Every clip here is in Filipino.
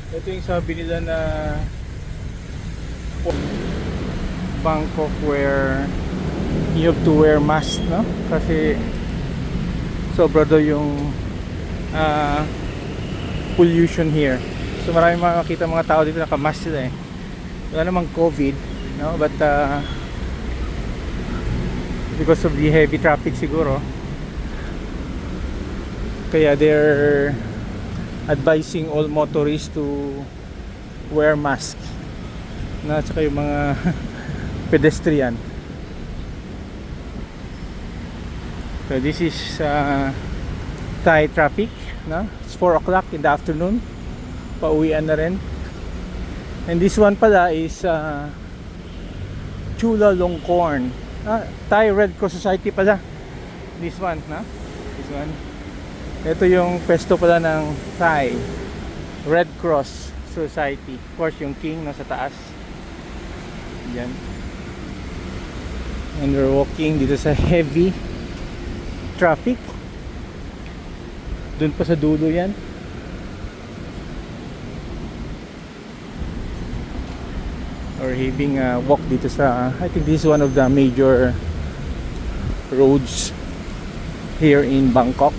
Ito yung sabi nila na Bangkok where you have to wear mask, no? Kasi sobra daw yung pollution here. So maraming makakita mga tao dito naka-mask sila eh. Wala namang COVID, no? But because of the heavy traffic siguro, kaya they're advising all motorists to wear mask, na saka yung mga pedestrian. So this is Thai traffic, no? It's 4 o'clock in the afternoon, pauwian na rin. And this one pala is Chulalongkorn, Thai Red Cross Society pala. This one, no? This one. Ito yung pesto pala ng Thai Red Cross Society. Of course yung king nasa taas. Yan. And we're walking dito sa heavy traffic. Doon pa sa dulo yan. Or having a walk dito sa, I think this is one of the major roads here in Bangkok.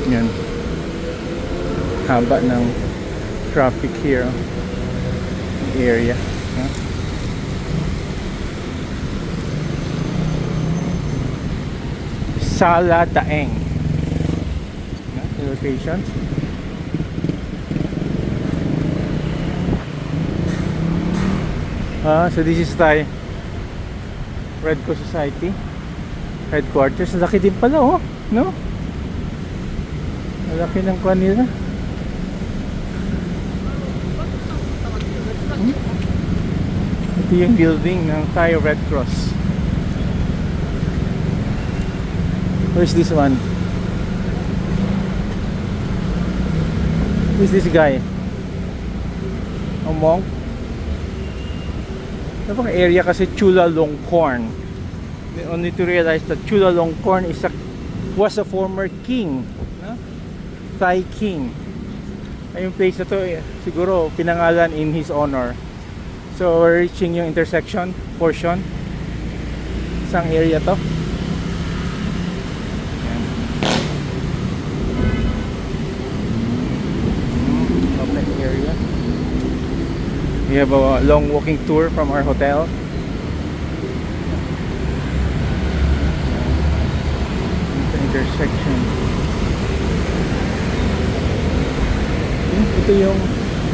Yan. Haba ng traffic here. Area. Sala Daeng. Location. So this is Thai Red Cross Society headquarters. Laki din pala, oh, no? Laki ng kuwan nila. Ito yung building ng Thai Red Cross. Where's this one? Who's this guy? A monk? Ano bang area kasi Chulalongkorn? Only to realize that Chulalongkorn was a former king, no? Thai king. Ay, yung place na to siguro pinangalan in his honor. So we're reaching yung intersection portion. Isang area to. Open area. We have a long walking tour from our hotel. Intersection. Ito yung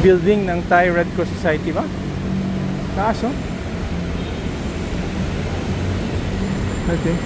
building ng Thai Red Cross Society ba? Taas, oh. Okay.